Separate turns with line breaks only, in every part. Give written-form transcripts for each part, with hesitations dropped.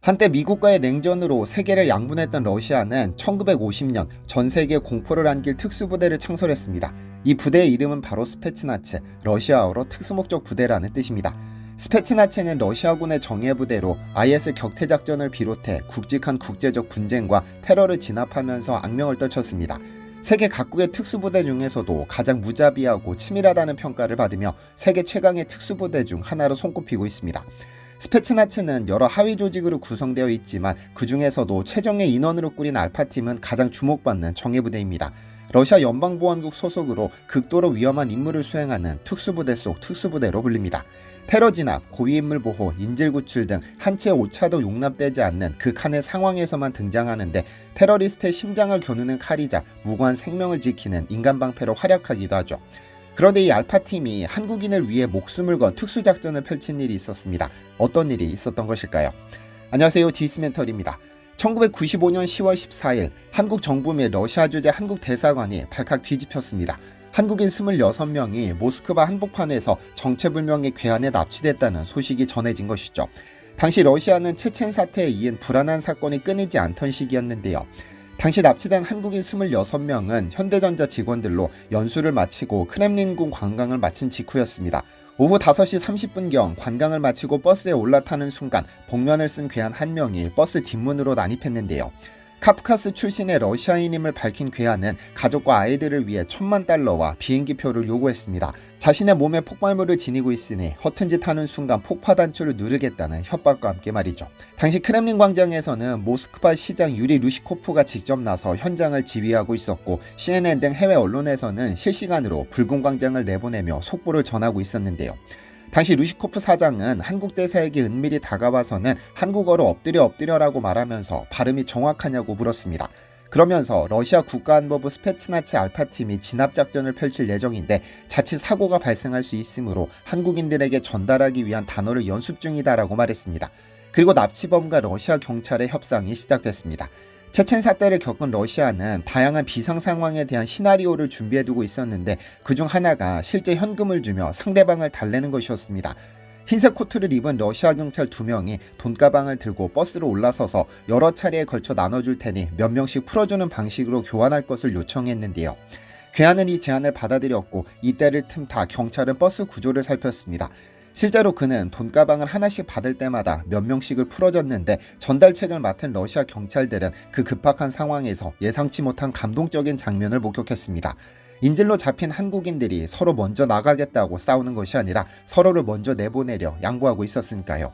한때 미국과의 냉전으로 세계를 양분했던 러시아는 1950년 전 세계에 공포를 안길 특수부대를 창설했습니다. 이 부대의 이름은 바로 스페츠나츠, 러시아어로 특수목적 부대라는 뜻입니다. 스페츠나츠는 러시아군의 정예부대로 IS 격퇴작전을 비롯해 굵직한 국제적 분쟁과 테러를 진압하면서 악명을 떨쳤습니다. 세계 각국의 특수부대 중에서도 가장 무자비하고 치밀하다는 평가를 받으며 세계 최강의 특수부대 중 하나로 손꼽히고 있습니다. 스페츠나츠는 여러 하위 조직으로 구성되어 있지만 그 중에서도 최정예 인원으로 꾸린 알파팀은 가장 주목받는 정예부대입니다. 러시아 연방보안국 소속으로 극도로 위험한 임무를 수행하는 특수부대 속 특수부대로 불립니다. 테러 진압, 고위인물 보호, 인질 구출 등 한 채 오차도 용납되지 않는 극한의 상황에서만 등장하는데 테러리스트의 심장을 겨누는 칼이자 무고한 생명을 지키는 인간방패로 활약하기도 하죠. 그런데 이 알파팀이 한국인을 위해 목숨을 건 특수작전을 펼친 일이 있었습니다. 어떤 일이 있었던 것일까요? 안녕하세요, 디스멘털입니다. 1995년 10월 14일 한국 정부 및 러시아 주재 한국 대사관이 발칵 뒤집혔습니다. 한국인 26명이 모스크바 한복판에서 정체불명의 괴한에 납치됐다는 소식이 전해진 것이죠. 당시 러시아는 체첸 사태에 이은 불안한 사건이 끊이지 않던 시기였는데요. 당시 납치된 한국인 26명은 현대전자 직원들로 연수를 마치고 크렘린궁 관광을 마친 직후였습니다. 오후 5시 30분경 관광을 마치고 버스에 올라타는 순간 복면을 쓴 괴한 한 명이 버스 뒷문으로 난입했는데요. 카프카스 출신의 러시아인임을 밝힌 괴한은 가족과 아이들을 위해 $10,000와 비행기표를 요구했습니다. 자신의 몸에 폭발물을 지니고 있으니 허튼 짓 하는 순간 폭파 단추를 누르겠다는 협박과 함께 말이죠. 당시 크렘린 광장에서는 모스크바 시장 유리 루시코프가 직접 나서 현장을 지휘하고 있었고 CNN 등 해외 언론에서는 실시간으로 붉은 광장을 내보내며 속보를 전하고 있었는데요. 당시 루시코프 사장은 한국 대사에게 은밀히 다가와서는 한국어로 엎드려라고 말하면서 발음이 정확하냐고 물었습니다. 그러면서 러시아 국가안보부 스페츠나츠 알파팀이 진압작전을 펼칠 예정인데 자칫 사고가 발생할 수 있으므로 한국인들에게 전달하기 위한 단어를 연습 중이다라고 말했습니다. 그리고 납치범과 러시아 경찰의 협상이 시작됐습니다. 체첸 사태를 겪은 러시아는 다양한 비상 상황에 대한 시나리오를 준비해두고 있었는데 그중 하나가 실제 현금을 주며 상대방을 달래는 것이었습니다. 흰색 코트를 입은 러시아 경찰 2명이 돈가방을 들고 버스로 올라서서 여러 차례에 걸쳐 나눠줄 테니 몇 명씩 풀어주는 방식으로 교환할 것을 요청했는데요. 괴한은 이 제안을 받아들였고 이때를 틈타 경찰은 버스 구조를 살폈습니다. 실제로 그는 돈가방을 하나씩 받을 때마다 몇 명씩을 풀어줬는데 전달책을 맡은 러시아 경찰들은 그 급박한 상황에서 예상치 못한 감동적인 장면을 목격했습니다. 인질로 잡힌 한국인들이 서로 먼저 나가겠다고 싸우는 것이 아니라 서로를 먼저 내보내려 양보하고 있었으니까요.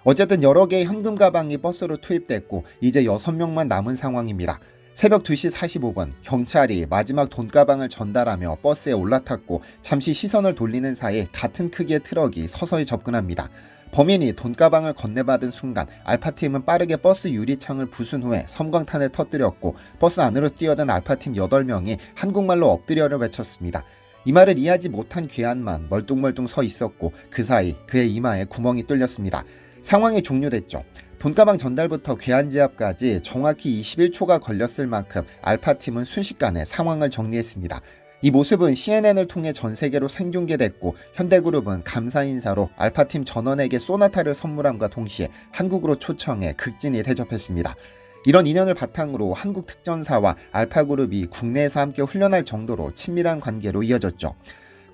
어쨌든 여러 개의 현금 가방이 버스로 투입됐고 이제 6명만 남은 상황입니다. 새벽 2시 45분 경찰이 마지막 돈가방을 전달하며 버스에 올라탔고 잠시 시선을 돌리는 사이 같은 크기의 트럭이 서서히 접근합니다. 범인이 돈가방을 건네받은 순간 알파팀은 빠르게 버스 유리창을 부순 후에 섬광탄을 터뜨렸고 버스 안으로 뛰어든 알파팀 8명이 한국말로 엎드려를 외쳤습니다. 이 말을 이해하지 못한 괴한만 멀뚱멀뚱 서 있었고 그 사이 그의 이마에 구멍이 뚫렸습니다. 상황이 종료됐죠. 돈가방 전달부터 괴한 제압까지 정확히 21초가 걸렸을 만큼 알파팀은 순식간에 상황을 정리했습니다. 이 모습은 CNN을 통해 전 세계로 생중계됐고 현대그룹은 감사 인사로 알파팀 전원에게 소나타를 선물함과 동시에 한국으로 초청해 극진히 대접했습니다. 이런 인연을 바탕으로 한국 특전사와 알파그룹이 국내에서 함께 훈련할 정도로 친밀한 관계로 이어졌죠.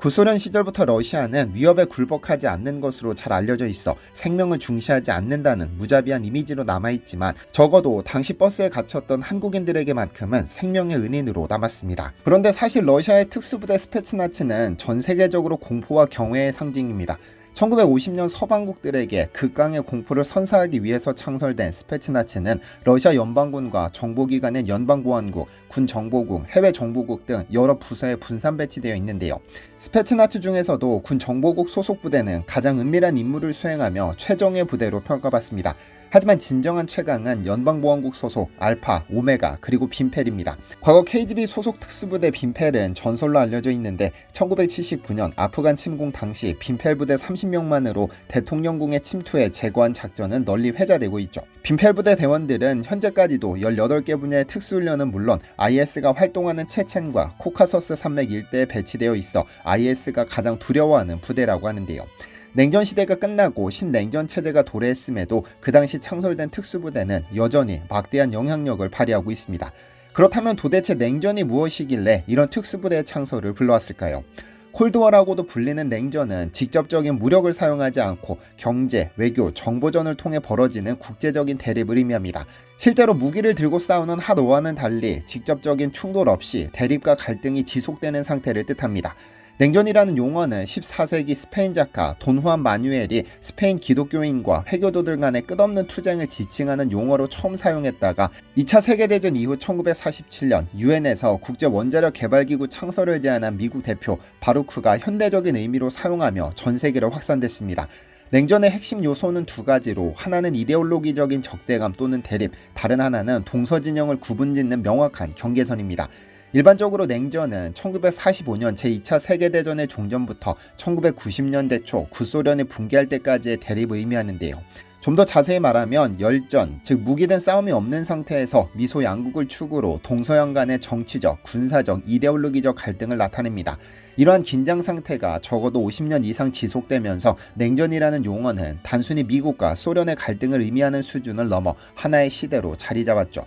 구소련 시절부터 러시아는 위협에 굴복하지 않는 것으로 잘 알려져 있어 생명을 중시하지 않는다는 무자비한 이미지로 남아있지만 적어도 당시 버스에 갇혔던 한국인들에게만큼은 생명의 은인으로 남았습니다. 그런데 사실 러시아의 특수부대 스페츠나츠는 전 세계적으로 공포와 경외의 상징입니다. 1950년 서방국들에게 극강의 공포를 선사하기 위해서 창설된 스페츠나츠는 러시아 연방군과 정보기관인 연방보안국, 군정보국, 해외정보국 등 여러 부서에 분산 배치되어 있는데요. 스페츠나츠 중에서도 군정보국 소속 부대는 가장 은밀한 임무를 수행하며 최정예 부대로 평가받습니다. 하지만 진정한 최강은 연방보안국 소속 알파, 오메가, 그리고 빈펠입니다. 과거 KGB 소속 특수부대 빈펠은 전설로 알려져 있는데 1979년 아프간 침공 당시 빈펠 부대 30명만으로 대통령궁의 침투에 제거한 작전은 널리 회자되고 있죠. 빈펠 부대 대원들은 현재까지도 18개 분야의 특수훈련은 물론 IS가 활동하는 체첸과 코카서스 산맥 일대에 배치되어 있어 IS가 가장 두려워하는 부대라고 하는데요. 냉전 시대가 끝나고 신냉전 체제가 도래했음에도 그 당시 창설된 특수부대는 여전히 막대한 영향력을 발휘하고 있습니다. 그렇다면 도대체 냉전이 무엇이길래 이런 특수부대의 창설을 불러왔을까요? 콜드워라고도 불리는 냉전은 직접적인 무력을 사용하지 않고 경제, 외교, 정보전을 통해 벌어지는 국제적인 대립을 의미합니다. 실제로 무기를 들고 싸우는 핫워와는 달리 직접적인 충돌 없이 대립과 갈등이 지속되는 상태를 뜻합니다. 냉전이라는 용어는 14세기 스페인 작가 돈 후안 마뉴엘이 스페인 기독교인과 회교도들 간의 끝없는 투쟁을 지칭하는 용어로 처음 사용했다가 2차 세계대전 이후 1947년 유엔에서 국제원자력개발기구 창설을 제안한 미국 대표 바루크가 현대적인 의미로 사용하며 전 세계로 확산됐습니다. 냉전의 핵심 요소는 두 가지로 하나는 이데올로기적인 적대감 또는 대립, 다른 하나는 동서진영을 구분짓는 명확한 경계선입니다. 일반적으로 냉전은 1945년 제2차 세계대전의 종전부터 1990년대 초 구소련이 붕괴할 때까지의 대립을 의미하는데요. 좀 더 자세히 말하면 열전, 즉 무기된 싸움이 없는 상태에서 미소 양국을 축으로 동서양 간의 정치적, 군사적, 이데올로기적 갈등을 나타냅니다. 이러한 긴장 상태가 적어도 50년 이상 지속되면서 냉전이라는 용어는 단순히 미국과 소련의 갈등을 의미하는 수준을 넘어 하나의 시대로 자리 잡았죠.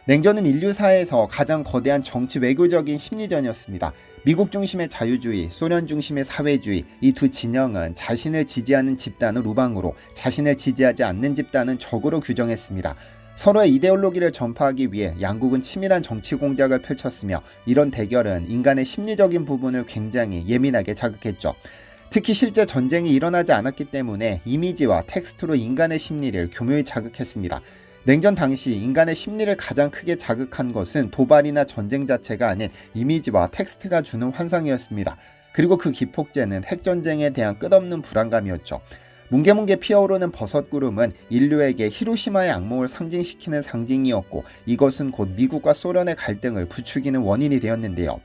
냉전은 인류사에서 가장 거대한 정치 외교적인 심리전이었습니다. 미국 중심의 자유주의, 소련 중심의 사회주의, 이 두 진영은 자신을 지지하는 집단을 우방으로, 자신을 지지하지 않는 집단은 적으로 규정했습니다. 서로의 이데올로기를 전파하기 위해 양국은 치밀한 정치 공작을 펼쳤으며 이런 대결은 인간의 심리적인 부분을 굉장히 예민하게 자극했죠. 특히 실제 전쟁이 일어나지 않았기 때문에 이미지와 텍스트로 인간의 심리를 교묘히 자극했습니다. 냉전 당시 인간의 심리를 가장 크게 자극한 것은 도발이나 전쟁 자체가 아닌 이미지와 텍스트가 주는 환상이었습니다. 그리고 그 기폭제는 핵전쟁에 대한 끝없는 불안감이었죠. 뭉게뭉게 피어오르는 버섯구름은 인류에게 히로시마의 악몽을 상징시키는 상징이었고 이것은 곧 미국과 소련의 갈등을 부추기는 원인이 되었는데요.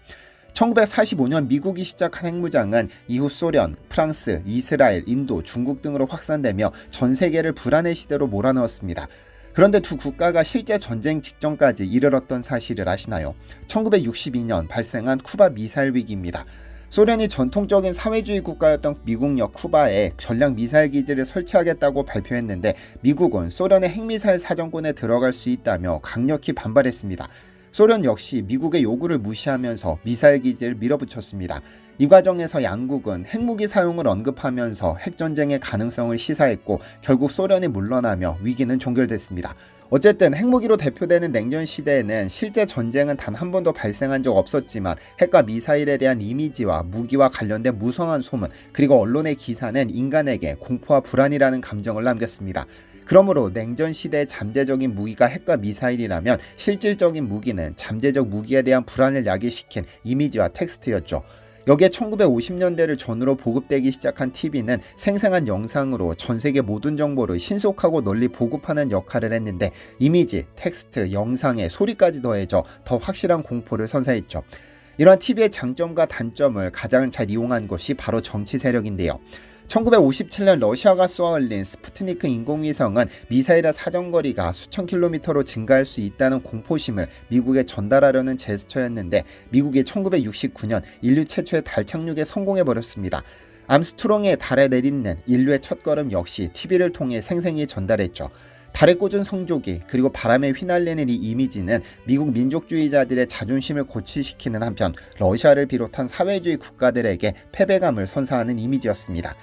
1945년 미국이 시작한 핵무장은 이후 소련, 프랑스, 이스라엘, 인도, 중국 등으로 확산되며 전 세계를 불안의 시대로 몰아넣었습니다. 그런데 두 국가가 실제 전쟁 직전까지 이르렀던 사실을 아시나요? 1962년 발생한 쿠바 미사일 위기입니다. 소련이 전통적인 사회주의 국가였던 미국역 쿠바에 전략 미사일 기지를 설치하겠다고 발표했는데 미국은 소련의 핵미사일 사정권에 들어갈 수 있다며 강력히 반발했습니다. 소련 역시 미국의 요구를 무시하면서 미사일 기지를 밀어붙였습니다. 이 과정에서 양국은 핵무기 사용을 언급하면서 핵전쟁의 가능성을 시사했고 결국 소련이 물러나며 위기는 종결됐습니다. 어쨌든 핵무기로 대표되는 냉전 시대에는 실제 전쟁은 단 한 번도 발생한 적 없었지만 핵과 미사일에 대한 이미지와 무기와 관련된 무성한 소문 그리고 언론의 기사는 인간에게 공포와 불안이라는 감정을 남겼습니다. 그러므로 냉전 시대의 잠재적인 무기가 핵과 미사일이라면 실질적인 무기는 잠재적 무기에 대한 불안을 야기시킨 이미지와 텍스트였죠. 여기에 1950년대를 전후로 보급되기 시작한 TV는 생생한 영상으로 전 세계 모든 정보를 신속하고 널리 보급하는 역할을 했는데 이미지, 텍스트, 영상에 소리까지 더해져 더 확실한 공포를 선사했죠. 이러한 TV의 장점과 단점을 가장 잘 이용한 것이 바로 정치 세력인데요. 1957년 러시아가 쏘아올린 스푸트니크 인공위성은 미사일의 사정거리가 수천 킬로미터로 증가할 수 있다는 공포심을 미국에 전달하려는 제스처였는데 미국이 1969년 인류 최초의 달 착륙에 성공해버렸습니다. 암스트롱의 달에 내딛는 인류의 첫걸음 역시 TV를 통해 생생히 전달했죠. 달에 꽂은 성조기 그리고 바람에 휘날리는 이 이미지는 미국 민족주의자들의 자존심을 고취시키는 한편 러시아를 비롯한 사회주의 국가들에게 패배감을 선사하는 이미지였습니다.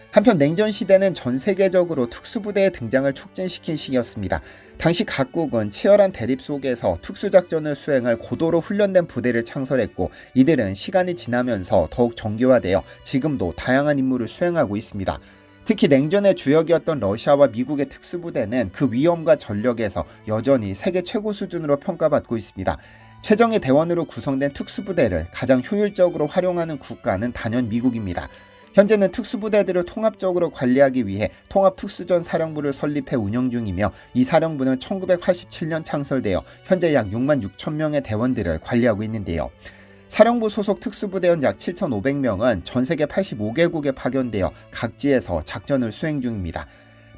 한편 냉전 시대는 전 세계적으로 특수부대의 등장을 촉진시킨 시기였습니다. 당시 각국은 치열한 대립 속에서 특수작전을 수행할 고도로 훈련된 부대를 창설했고 이들은 시간이 지나면서 더욱 정교화되어 지금도 다양한 임무를 수행하고 있습니다. 특히 냉전의 주역이었던 러시아와 미국의 특수부대는 그 위험과 전력에서 여전히 세계 최고 수준으로 평가받고 있습니다. 최정예 대원으로 구성된 특수부대를 가장 효율적으로 활용하는 국가는 단연 미국입니다. 현재는 특수부대들을 통합적으로 관리하기 위해 통합특수전 사령부를 설립해 운영 중이며 이 사령부는 1987년 창설되어 현재 약 6만 6천 명의 대원들을 관리하고 있는데요. 사령부 소속 특수부대원 약 7,500명은 전 세계 85개국에 파견되어 각지에서 작전을 수행 중입니다.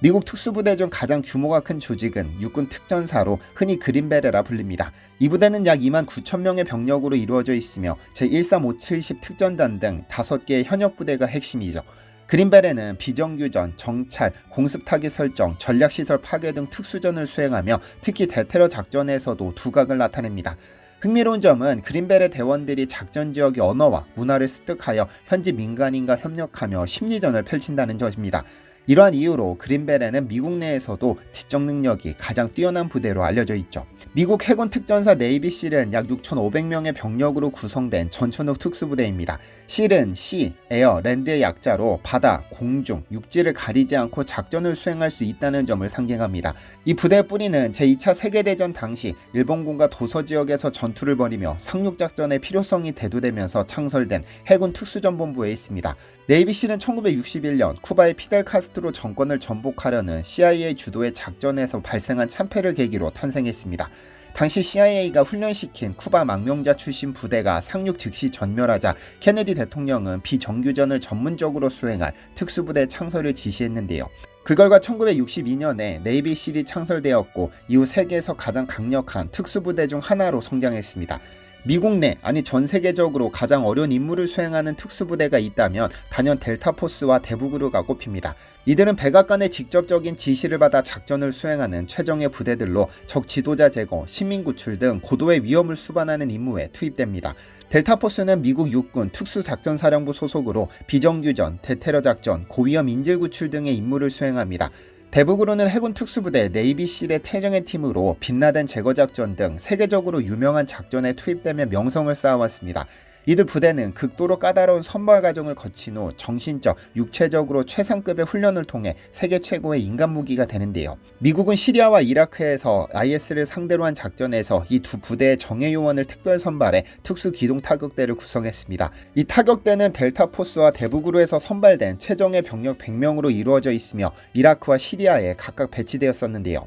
미국 특수부대 중 가장 규모가 큰 조직은 육군 특전사로 흔히 그린베레라 불립니다. 이 부대는 약 2만 9천 명의 병력으로 이루어져 있으며 제135, 70 특전단 등 5개의 현역 부대가 핵심이죠. 그린베레는 비정규전, 정찰, 공습타깃 설정, 전략시설 파괴 등 특수전을 수행하며 특히 대테러 작전에서도 두각을 나타냅니다. 흥미로운 점은 그린베레 대원들이 작전 지역의 언어와 문화를 습득하여 현지 민간인과 협력하며 심리전을 펼친다는 점입니다. 이러한 이유로 그린베레는 미국 내에서도 지적 능력이 가장 뛰어난 부대로 알려져 있죠. 미국 해군 특전사 네이비실은 약 6,500명의 병력으로 구성된 전천후 특수부대입니다. 실은 시, 에어, 랜드의 약자로 바다, 공중, 육지를 가리지 않고 작전을 수행할 수 있다는 점을 상징합니다. 이 부대의 뿌리는 제2차 세계대전 당시 일본군과 도서 지역에서 전투를 벌이며 상륙작전의 필요성이 대두되면서 창설된 해군 특수전본부에 있습니다. 네이비실은 1961년 쿠바의 피델 카스트로 정권을 전복하려는 CIA 주도의 작전에서 발생한 참패를 계기로 탄생했습니다. 당시 CIA가 훈련시킨 쿠바 망명자 출신 부대가 상륙 즉시 전멸하자 케네디 대통령은 비정규전을 전문적으로 수행할 특수부대 창설을 지시했는데요. 그 결과 1962년에 네이비실이 창설되었고 이후 세계에서 가장 강력한 특수부대 중 하나로 성장했습니다. 미국 내, 아니 전 세계적으로 가장 어려운 임무를 수행하는 특수부대가 있다면 단연 델타포스와 대북으로가 꼽힙니다. 이들은 백악관의 직접적인 지시를 받아 작전을 수행하는 최정예 부대들로 적 지도자 제거, 시민 구출 등 고도의 위험을 수반하는 임무에 투입됩니다. 델타포스는 미국 육군 특수작전사령부 소속으로 비정규전, 대테러 작전, 고위험 인질 구출 등의 임무를 수행합니다. 대북으로는 해군 특수부대 네이비실의 태정예 팀으로 빈라덴 제거작전 등 세계적으로 유명한 작전에 투입되며 명성을 쌓아왔습니다. 이들 부대는 극도로 까다로운 선발 과정을 거친 후 정신적, 육체적으로 최상급의 훈련을 통해 세계 최고의 인간 무기가 되는데요. 미국은 시리아와 이라크에서 IS를 상대로 한 작전에서 이 두 부대의 정예 요원을 특별 선발해 특수 기동 타격대를 구성했습니다. 이 타격대는 델타포스와 대북으로에서 선발된 최정예 병력 100명으로 이루어져 있으며 이라크와 시리아에 각각 배치되었었는데요.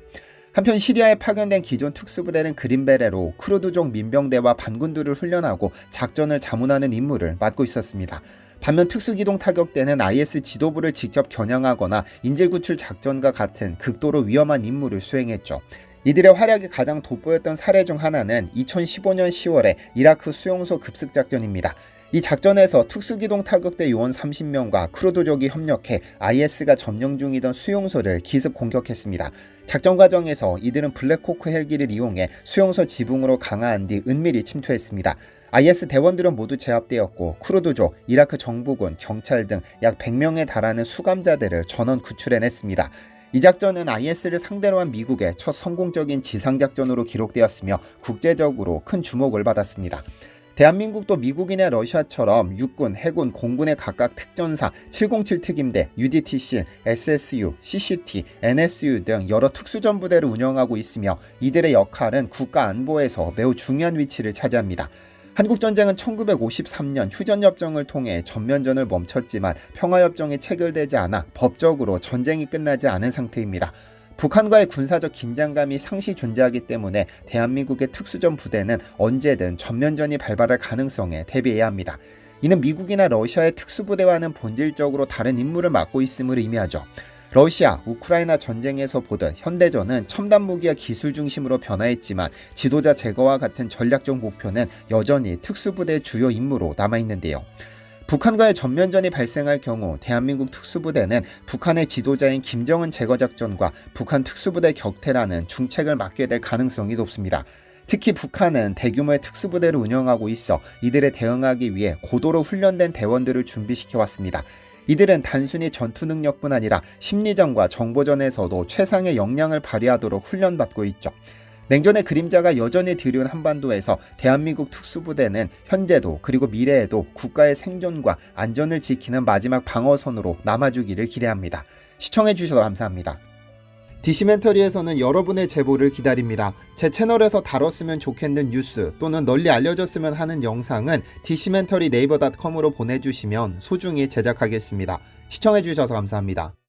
한편 시리아에 파견된 기존 특수부대는 그린베레로 쿠르드족 민병대와 반군들을 훈련하고 작전을 자문하는 임무를 맡고 있었습니다. 반면 특수기동 타격대는 IS 지도부를 직접 겨냥하거나 인질구출 작전과 같은 극도로 위험한 임무를 수행했죠. 이들의 활약이 가장 돋보였던 사례 중 하나는 2015년 10월에 이라크 수용소 급습작전입니다. 이 작전에서 특수기동 타격대 요원 30명과 쿠르드족이 협력해 IS가 점령 중이던 수용소를 기습 공격했습니다. 작전 과정에서 이들은 블랙호크 헬기를 이용해 수용소 지붕으로 강화한 뒤 은밀히 침투했습니다. IS 대원들은 모두 제압되었고 쿠르드족, 이라크 정부군, 경찰 등 약 100명에 달하는 수감자들을 전원 구출해냈습니다. 이 작전은 IS를 상대로 한 미국의 첫 성공적인 지상작전으로 기록되었으며 국제적으로 큰 주목을 받았습니다. 대한민국도 미국이나 러시아처럼 육군, 해군, 공군의 각각 특전사, 707 특임대, UDTC, SSU, CCT, NSU 등 여러 특수전부대를 운영하고 있으며 이들의 역할은 국가 안보에서 매우 중요한 위치를 차지합니다. 한국전쟁은 1953년 휴전협정을 통해 전면전을 멈췄지만 평화협정이 체결되지 않아 법적으로 전쟁이 끝나지 않은 상태입니다. 북한과의 군사적 긴장감이 상시 존재하기 때문에 대한민국의 특수전 부대는 언제든 전면전이 발발할 가능성에 대비해야 합니다. 이는 미국이나 러시아의 특수부대와는 본질적으로 다른 임무를 맡고 있음을 의미하죠. 러시아, 우크라이나 전쟁에서 보듯 현대전은 첨단 무기와 기술 중심으로 변화했지만 지도자 제거와 같은 전략적 목표는 여전히 특수부대의 주요 임무로 남아있는데요. 북한과의 전면전이 발생할 경우 대한민국 특수부대는 북한의 지도자인 김정은 제거작전과 북한 특수부대 격퇴라는 중책을 맡게 될 가능성이 높습니다. 특히 북한은 대규모의 특수부대를 운영하고 있어 이들에 대응하기 위해 고도로 훈련된 대원들을 준비시켜왔습니다. 이들은 단순히 전투 능력뿐 아니라 심리전과 정보전에서도 최상의 역량을 발휘하도록 훈련받고 있죠. 냉전의 그림자가 여전히 드리운 한반도에서 대한민국 특수부대는 현재도 그리고 미래에도 국가의 생존과 안전을 지키는 마지막 방어선으로 남아주기를 기대합니다. 시청해주셔서 감사합니다. 디시멘터리에서는 여러분의 제보를 기다립니다. 제 채널에서 다뤘으면 좋겠는 뉴스 또는 널리 알려졌으면 하는 영상은 디시멘터리 네이버.com으로 보내주시면 소중히 제작하겠습니다. 시청해주셔서 감사합니다.